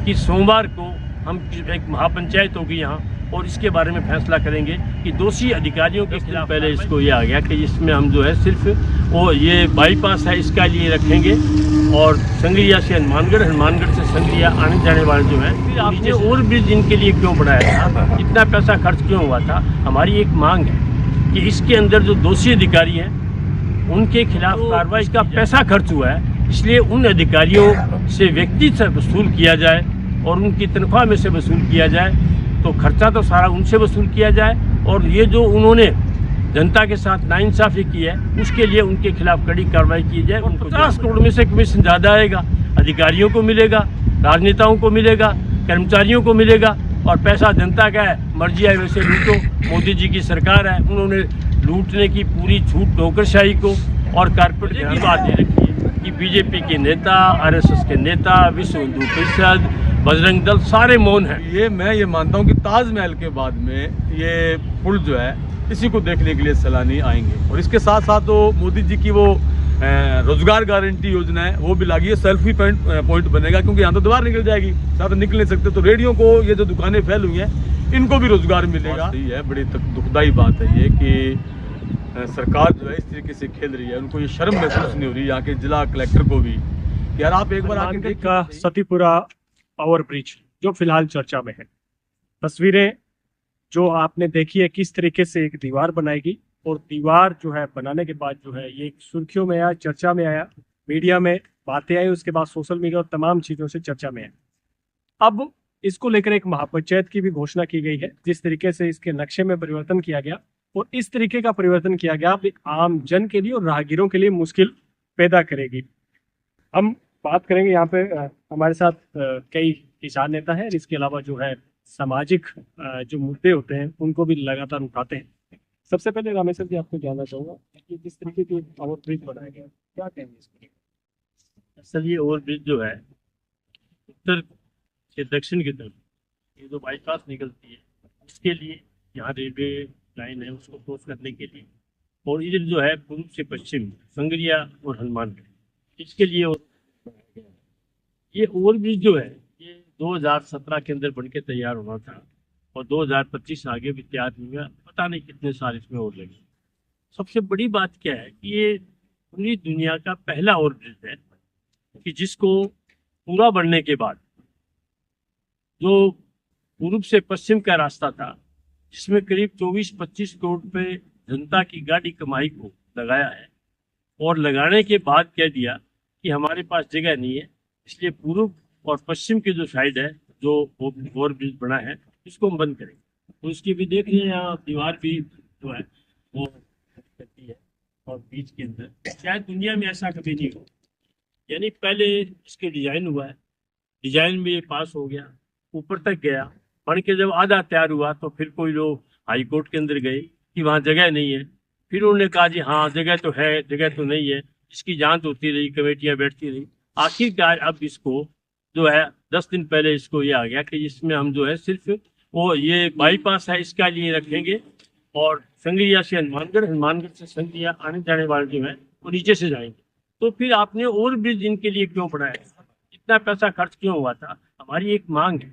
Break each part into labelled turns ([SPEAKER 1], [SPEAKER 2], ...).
[SPEAKER 1] कि सोमवार को हम एक महापंचायत होगी यहाँ और इसके बारे में फैसला करेंगे कि दोषी अधिकारियों के खिलाफ। पहले इसको ये आ गया कि इसमें हम जो है सिर्फ वो ये बाईपास है इसका लिए रखेंगे और संगरिया से हनुमानगढ़ से संगरिया आने जाने वाले जो है, फिर आपने और ब्रिज इनके लिए क्यों बढ़ाया था, इतना पैसा खर्च क्यों हुआ था। हमारी एक मांग है कि इसके अंदर जो दोषी अधिकारी हैं उनके खिलाफ कार्रवाई का पैसा खर्च हुआ है, इसलिए उन अधिकारियों से व्यक्ति से वसूल किया जाए और उनकी तनख्वाह में से वसूल किया जाए। तो खर्चा तो सारा उनसे वसूल किया जाए और ये जो उन्होंने जनता के साथ नाइंसाफ़ी की है उसके लिए उनके खिलाफ कड़ी कार्रवाई की जाए। उनको 50 करोड़ में से कमीशन ज़्यादा आएगा, अधिकारियों को मिलेगा, राजनेताओं को मिलेगा, कर्मचारियों को मिलेगा और पैसा जनता का है, मर्जी है वैसे लूटो। मोदी जी की सरकार है, उन्होंने लूटने की पूरी छूट नौकरशाही को और कारपोरेट की बात ये रखी है कि बीजेपी के नेता, आरएसएस के नेता, विश्व हिंदू परिषद, बजरंग दल सारे मौन हैं।
[SPEAKER 2] मैं ये मानता हूँ कि ताजमहल के बाद में ये पुल जो है इसी को देखने के लिए सैलानी आएंगे और इसके साथ साथ तो मोदी जी की वो रोजगार गारंटी योजना है वो भी लागी है। सेल्फी पॉइंट बनेगा क्योंकि यहाँ तो दीवार निकल जाएगी, साथ निकल नहीं सकते, तो रेडियो को ये जो दुकानें फैल हुई हैं इनको भी रोजगार मिलेगा। सही है, बड़ी दुखदाई बात है ये कि सरकार जो है इस तरीके से खेल रही है। उनको ये शर्म महसूस नहीं हो रही यहाँ के जिला कलेक्टर को भी। यार आप एक बार आके
[SPEAKER 3] का सतीपुरा ओवरब्रिज जो फिलहाल चर्चा में है, तस्वीरें जो आपने देखी है किस तरीके से एक दीवार बनाएगी और दीवार जो है बनाने के बाद जो है ये सुर्खियों में आया, चर्चा में आया, मीडिया में बातें आई, उसके बाद सोशल मीडिया और तमाम चीज़ों से चर्चा में आया। अब इसको लेकर एक महापंचायत की भी घोषणा की गई है। जिस तरीके से इसके नक्शे में परिवर्तन किया गया और इस तरीके का परिवर्तन किया गया आम जन के लिए और राहगीरों के लिए मुश्किल पैदा करेगी। हम बात करेंगे यहाँ पे हमारे साथ कई किसान नेता हैं, इसके अलावा जो है सामाजिक जो मुद्दे होते हैं उनको भी लगातार उठाते हैं। सबसे पहले रामेश्वर जी आपको जानना चाहूँगा कि जिस तरीके की ओवरब्रिज बनाया गया क्या कहेंगे इसको?
[SPEAKER 1] सर ये ओवरब्रिज जो है उत्तर से दक्षिण की तरफ ये जो बाईपास निकलती है उसके लिए यहाँ रेलवे लाइन है उसको क्रॉस करने के लिए, और इधर जो है पूर्व से पश्चिम संगरिया और हनुमानगढ़ इसके लिए ये ओवरब्रिज जो है ये 2017 के अंदर बनके तैयार होना था और 2025 आगे भी तैयार नहीं हुआ, पता नहीं कितने साल इसमें और लगे। सबसे बड़ी बात क्या है कि ये पूरी दुनिया का पहला ओवरब्रिज है कि जिसको पूरा बनने के बाद जो पूर्व से पश्चिम का रास्ता था जिसमें करीब 24-25 करोड़ रुपए जनता की गाड़ी कमाई को लगाया है और लगाने के बाद कह दिया कि हमारे पास जगह नहीं है, इसलिए पूर्व और पश्चिम की जो साइड है जो ओवरब्रिज बना है इसको हम बंद करेंगे। तो उसकी भी देख रहे हैं यहाँ दीवार भी जो है वो करती है और बीच के अंदर शायद दुनिया में ऐसा कभी नहीं हो, यानी पहले इसके डिजाइन हुआ है, डिजाइन में ये पास हो गया, ऊपर तक गया, बन के जब आधा तैयार हुआ तो फिर कोई लोग हाई कोर्ट के अंदर गए कि वहाँ जगह नहीं है, फिर उन्होंने कहा जी हाँ जगह तो है, जगह तो नहीं है, इसकी जांच होती रही, कमेटियाँ बैठती रही, आखिरकार अब इसको जो है 10 दिन पहले इसको ये आ गया कि इसमें हम जो है सिर्फ वो ये बाईपास है इसका लिए रखेंगे और संगरिया से हनुमानगढ़ से संगरिया आने जाने वाले जो है वो नीचे से जाएंगे। तो फिर आपने और ब्रिज इनके लिए क्यों बढ़ाया, इतना पैसा खर्च क्यों हुआ था। हमारी एक मांग है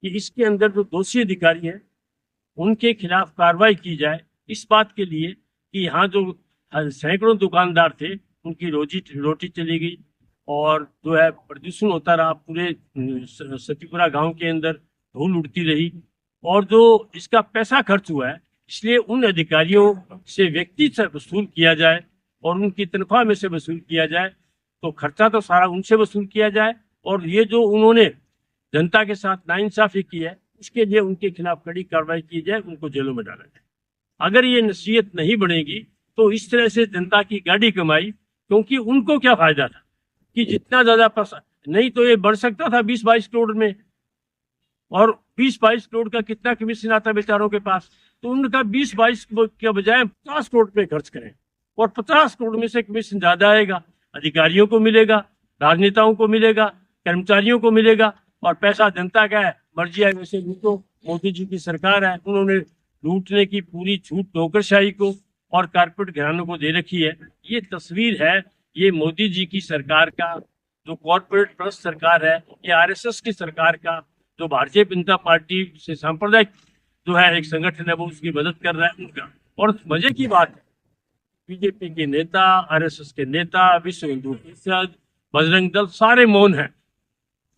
[SPEAKER 1] कि इसके अंदर जो दोषी अधिकारी हैं उनके खिलाफ कार्रवाई की जाए, इस बात के लिए कि यहाँ जो सैकड़ों दुकानदार थे उनकी रोटी चली गई और जो है प्रदूषण होता रहा, पूरे सतीपुरा गांव के अंदर धूल उड़ती रही और जो इसका पैसा खर्च हुआ है इसलिए उन अधिकारियों से व्यक्ति से वसूल किया जाए और उनकी तनख्वाह में से वसूल किया जाए। तो खर्चा तो सारा उनसे वसूल किया जाए और ये जो उन्होंने जनता के साथ नाइंसाफ़ी की है उसके लिए उनके खिलाफ कड़ी कार्रवाई की जाए, उनको जेलों में डाला जाए। अगर ये नसीहत नहीं बनेगी तो इस तरह से जनता की गाड़ी कमाई, क्योंकि उनको क्या फायदा था कि जितना ज्यादा पैसा नहीं तो ये बढ़ सकता था 20-22 करोड़ में, और 20-22 करोड़ का कितना कमीशन आता बेचारों के पास, तो उनका 20-22 के बजाय 50 करोड़ पे खर्च करें और 50 करोड़ में से कमीशन ज्यादा आएगा, अधिकारियों को मिलेगा, राजनेताओं को मिलेगा, कर्मचारियों को मिलेगा और पैसा जनता का है, मर्जी है वैसे लूटो। मोदी जी की सरकार है, उन्होंने लूटने की पूरी छूट नौकरशाही को और कारपोरेट घरानों को दे रखी है। ये तस्वीर है, ये मोदी जी की सरकार का जो कॉर्पोरेट ट्रस्ट सरकार है, ये आरएसएस की सरकार का जो भारतीय जनता पार्टी से सांप्रदायिक जो है एक संगठन है वो उसकी मदद कर रहा है उनका। और मजे की बात है, बीजेपी के नेता, आरएसएस के नेता, विश्व हिंदू परिषद, बजरंग दल सारे मौन हैं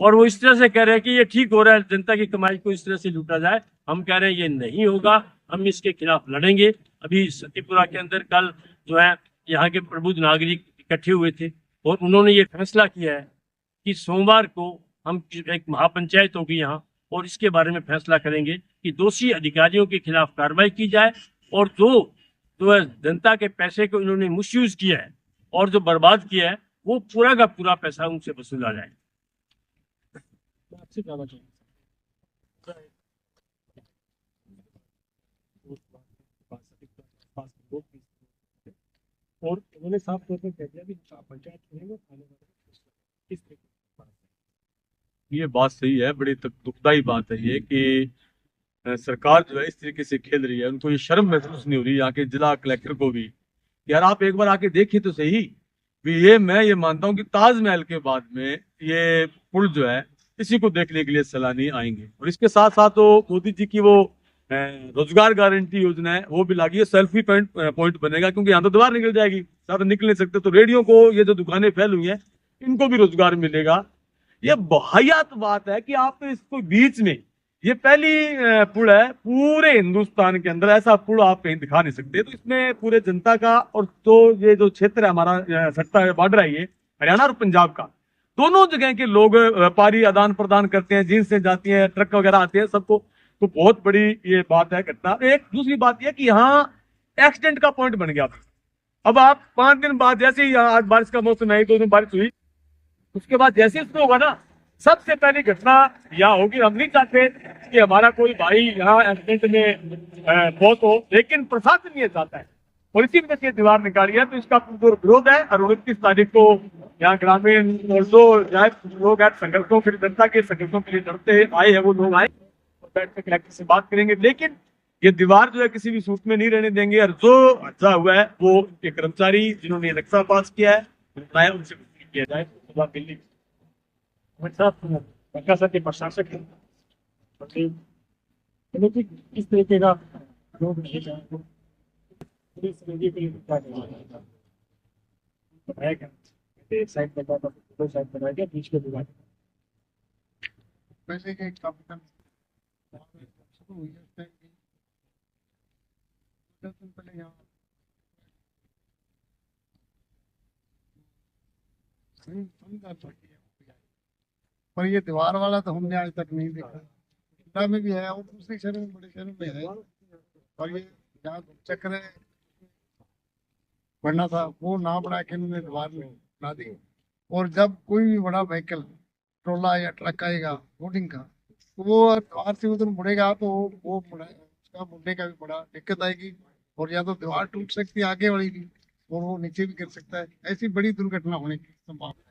[SPEAKER 1] और वो इस तरह से कह रहे हैं कि ये ठीक हो रहा है, जनता की कमाई को इस तरह से लूटा जाए। हम कह रहे हैं ये नहीं होगा, हम इसके खिलाफ लड़ेंगे। अभी सतीपुरा के अंदर कल जो है यहाँ के प्रबुद्ध नागरिक इकट्ठे हुए थे और उन्होंने ये फैसला किया है कि सोमवार को हम एक महापंचायत होगी यहाँ और इसके बारे में फैसला करेंगे कि दोषी अधिकारियों के खिलाफ कार्रवाई की जाए और जो है जनता के पैसे को इन्होंने मिसयूज किया है और जो बर्बाद किया है वो पूरा का पूरा पैसा उनसे वसूला जाए।
[SPEAKER 3] आपसे जानना चाहूँगा और उन्होंने साफ तौर पर कह दिया कि पंचायत चुनेंगे आने वाले किस तरीके।
[SPEAKER 2] ये बात सही है, बड़ी दुखदाई बात है ये कि सरकार जो है इस तरीके से खेल रही है। उनको ये शर्म महसूस नहीं हो रही यहाँ के जिला कलेक्टर को भी, यार आप एक बार आके देखिए तो सही। भी ये मानता हूँ कि ताजमहल के बाद में ये पुल जो है इसी को देखने के लिए सैलानी आएंगे। और इसके साथ साथ तो मोदी जी की वो रोजगार गारंटी योजना है वो भी लागी है, सेल्फी पॉइंट बनेगा, क्योंकि यहाँ तो दीवार निकल जाएगी, ज्यादा निकल नहीं सकते, तो रेडियो को ये जो दुकानें फैल हुई हैं इनको भी रोजगार मिलेगा। ये वाहियात बात है कि आप इसको बीच में, ये पहली पुल है पूरे हिंदुस्तान के अंदर, ऐसा पुल आप कहीं दिखा नहीं सकते। तो इसमें पूरे जनता का और तो ये जो क्षेत्र है हमारा सट्टा बॉर्डर है ये हरियाणा और पंजाब का, दोनों जगह के लोग व्यापारी आदान प्रदान करते हैं, जींस से जाती है, ट्रक वगैरह आते हैं सबको, तो बहुत बड़ी ये बात है घटना। एक दूसरी बात यह कि यहाँ एक्सीडेंट का पॉइंट बन गया। अब आप 5 दिन बाद जैसे ही आज बारिश का मौसम है, 2 दिन बारिश हुई, उसके बाद जैसे ही शुरू होगा ना, सबसे पहली घटना यहाँ होगी। हम नहीं चाहते कि हमारा कोई भाई यहाँ एक्सीडेंट में मौत हो, लेकिन प्रशासन ये चाहता है और इसी वजह से दीवार निकाली है। तो इसका पुरजोर विरोध है और 29 तारीख को यहाँ ग्रामीण और जो लोग हैं संघर्षों के, जनता के संघर्षों के लिए लड़ते आए हैं, वो लोग आए और बैठ कर कलेक्टर से बात करेंगे। लेकिन ये दीवार जो है किसी भी सूरत में नहीं रहने देंगे और जो अच्छा हुआ है वो एक कर्मचारी जिन्होंने नक्शा पास किया है उनसे किया जाए। दिल्ली के प्रशासक हैं, किस तरीके का लोग नहीं चाहते एक साइड बनाया, दो साइड बनाया गया, बीच में दिवार
[SPEAKER 4] वैसे कि पहले यहाँ पर ये दीवार वाला तो हमने आज तक नहीं देखा। इंडिया में भी है और दूसरे शहरों में, बड़े शहरों में है। और ये जहाँ चक्र बनना था वो ना बना के उन्होंने दीवार में बना दी। और जब कोई भी बड़ा व्हीकल, ट्रोला या ट्रक आएगा लोडिंग का, तो वो दीवार से उधर मुड़ेगा तो वो उसका मुड़ने का भी बड़ा दिक्कत आएगी। और या तो दीवार टूट सकती है आगे वाली भी, और वो नीचे भी गिर सकता है। ऐसी बड़ी दुर्घटना होने की संभावना है।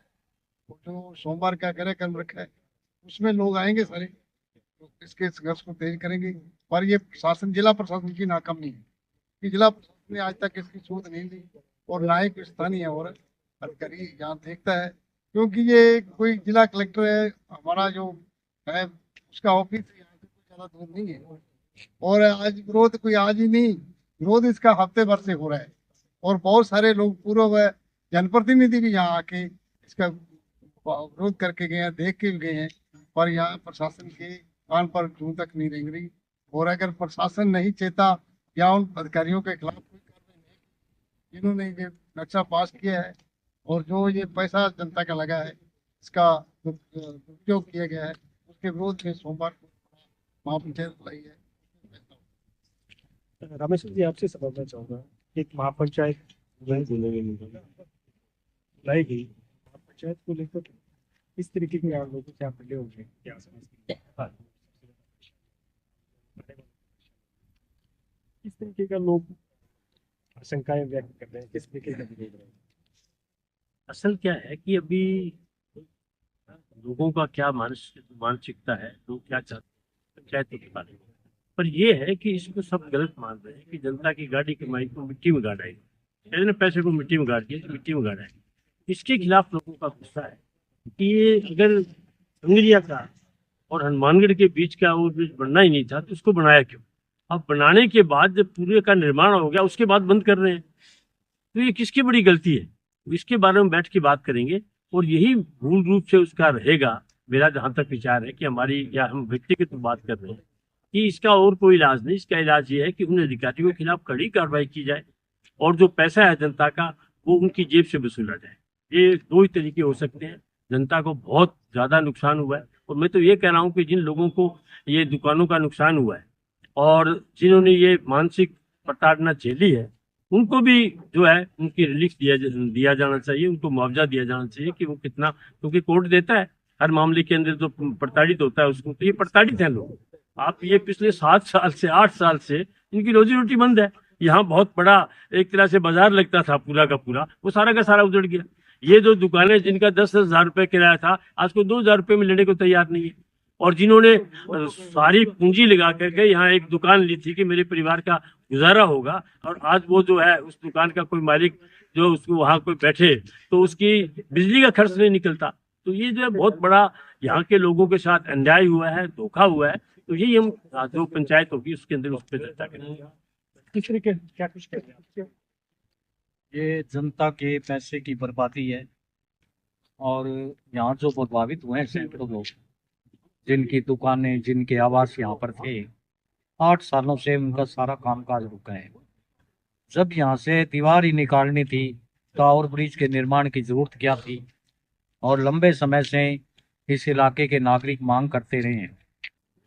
[SPEAKER 4] जो सोमवार का कार्यक्रम रखा है उसमें लोग आएंगे सारे, तो इसके संघर्ष को तेज करेंगे। पर ये प्रशासन, जिला प्रशासन की नाकामी है कि जिला प्रशासन ने आज तक इसकी सूद नहीं ली और ना ही कोई स्थानीय और अधिकारी यहाँ देखता है। क्योंकि ये कोई जिला कलेक्टर है हमारा जो है, उसका ऑफिस यहाँ से कोई ज्यादा दूर नहीं है। और आज विरोध कोई आज ही नहीं, विरोध इसका हफ्ते भर से हो रहा है। और बहुत सारे लोग, पूर्व जनप्रतिनिधि भी यहाँ आके इसका विरोध करके गए हैं, देख के भी गए हैं। पर यहाँ प्रशासन के कान पर जूं तक नहीं रेंग रही। और अगर प्रशासन नहीं चेता या उन अधिकारियों के खिलाफ कोई कार्रवाई नहीं जिन्होंने ये नक्शा पास किया है और जो ये पैसा जनता का लगा है, इसका दुरुपयोग किया गया है, उसके विरोध में सोमवार को महापंचायत बुलाई है।
[SPEAKER 3] रमेश जी, आपसे समझना चाहूँगा, एक महापंचायत लाई गई, महापंचायत को लेकर इस तरीके के लोगों से आप मिले होंगे, क्या समझते हैं? किस तरीके का लोग आशंकाएं व्यक्त कर रहे हैं, किस तरीके का विरोध है?
[SPEAKER 1] असल क्या है कि अभी लोगों का क्या मानसिकता है, लोग क्या चाहते हैं पंचायत के बारे में, पर ये है कि इसको सब गलत मान रहे हैं कि जनता की गाड़ी कमाई को मिट्टी में गाड़ा है, पैसे को मिट्टी में गाड़ दिया तो मिट्टी में गाड़ा है। इसके खिलाफ लोगों का गुस्सा है कि ये अगर संगरिया का और हनुमानगढ़ के बीच का ओवरब्रिज बनना ही नहीं था तो उसको बनाया क्यों? अब बनाने के बाद जब पूरे का निर्माण हो गया उसके बाद बंद कर रहे हैं, तो ये किसकी बड़ी गलती है? इसके बारे में बैठ के बात करेंगे और यही मूल रूप से उसका रहेगा। मेरा जहां तक विचार है कि हमारी, या हम व्यक्तिगत बात कर रहे हैं कि इसका और कोई इलाज नहीं। इसका इलाज ये है कि उन अधिकारियों के खिलाफ कड़ी कार्रवाई की जाए और जो पैसा है जनता का वो उनकी जेब से वसूला जाए। ये दो ही तरीके हो सकते हैं। जनता को बहुत ज्यादा नुकसान हुआ है और मैं तो ये कह रहा हूँ कि जिन लोगों को ये दुकानों का नुकसान हुआ है और जिन्होंने ये मानसिक प्रताड़ना झेली है उनको भी जो है उनकी रिलीफ दिया जाना चाहिए, उनको मुआवजा दिया जाना चाहिए कि वो कितना, क्योंकि कोर्ट देता है हर मामले के अंदर जो प्रताड़ित होता है उसको, तो ये प्रताड़ित है लोग। आप ये पिछले 7 साल से 8 साल से इनकी रोजी रोटी बंद है। यहाँ बहुत बड़ा एक तरह से बाजार लगता था पूरा का पूरा, वो सारा का सारा उजड़ गया। ये जो दुकानें जिनका 10,000 रुपए किराया था आज को 2,000 रुपए में लेने को तैयार नहीं है। और जिन्होंने सारी पूंजी लगा करके यहाँ एक दुकान ली थी कि मेरे परिवार का गुजारा होगा, और आज वो जो है उस दुकान का कोई मालिक जो उसको वहां कोई बैठे तो उसकी बिजली का खर्च नहीं निकलता। तो ये जो है बहुत बड़ा यहाँ के लोगों के साथ अन्याय हुआ है, धोखा हुआ है। तो यही हम जो पंचायत होगी उसके अंदर उस पर चर्चा करेंगे।
[SPEAKER 3] तीसरे के क्या कुछ कह रहे हैं?
[SPEAKER 5] ये जनता के पैसे की बर्बादी है और यहाँ जो प्रभावित हुए हैं सैकड़ों लोग, जिनकी दुकानें, जिनके आवास यहाँ पर थे, 8 सालों से उनका सारा कामकाज रुका है। जब यहाँ से दीवार ही निकालनी थी तो ओवर ब्रिज के निर्माण की जरूरत क्या थी? और लंबे समय से इस इलाके के नागरिक मांग करते रहे हैं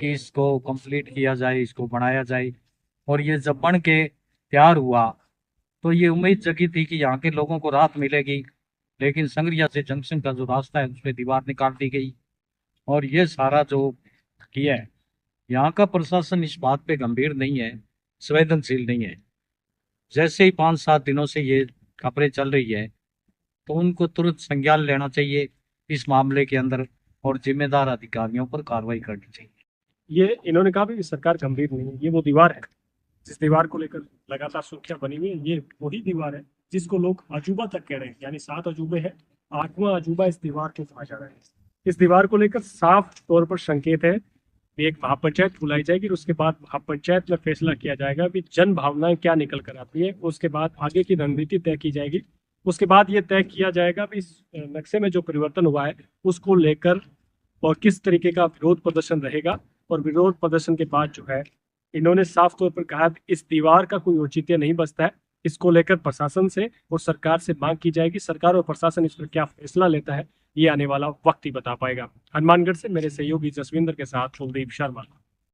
[SPEAKER 5] कि इसको कंप्लीट किया जाए, इसको बनाया जाए। और ये जब बन के तैयार हुआ तो ये उम्मीद जगी थी कि यहाँ के लोगों को राहत मिलेगी, लेकिन संगरिया से जंक्शन का जो रास्ता है उस पर दीवार निकाल दी गई। और ये सारा जो किया है, यहाँ का प्रशासन इस बात पे गंभीर नहीं है, संवेदनशील नहीं है। जैसे ही 5-7 दिनों से ये खबरें चल रही है तो उनको तुरंत संज्ञान लेना चाहिए इस मामले के अंदर और जिम्मेदार अधिकारियों पर कार्रवाई करनी चाहिए।
[SPEAKER 3] ये इन्होंने कहा भी कि सरकार गंभीर नहीं है। ये वो दीवार है जिस दीवार को लेकर लगातार सुर्खियां बनी हुई है। ये वही दीवार है जिसको लोग अजूबा तक कह रहे हैं, यानी 7 अजूबे हैं, 8वां अजूबा इस दीवार को कहा जा रहा है। इस दीवार को लेकर साफ तौर पर संकेत है कि एक महापंचायत बुलाई जाएगी और उसके बाद महापंचायत में फैसला किया जाएगा कि जन भावनाएं क्या निकल कर आती है। उसके बाद आगे की रणनीति तय की जाएगी। उसके बाद ये तय किया जाएगा कि इस नक्शे में जो परिवर्तन हुआ है उसको लेकर और किस तरीके का विरोध प्रदर्शन रहेगा। और विरोध प्रदर्शन के बाद जो है इन्होंने साफ तौर पर कहा कि इस दीवार का कोई औचित्य नहीं बचता है। इसको लेकर प्रशासन से और सरकार से मांग की जाएगी। सरकार और प्रशासन इस पर क्या फैसला लेता है ये आने वाला वक्त ही बता पाएगा। हनुमानगढ़ से मेरे सहयोगी जसविंदर के साथ कुलदीप शर्मा।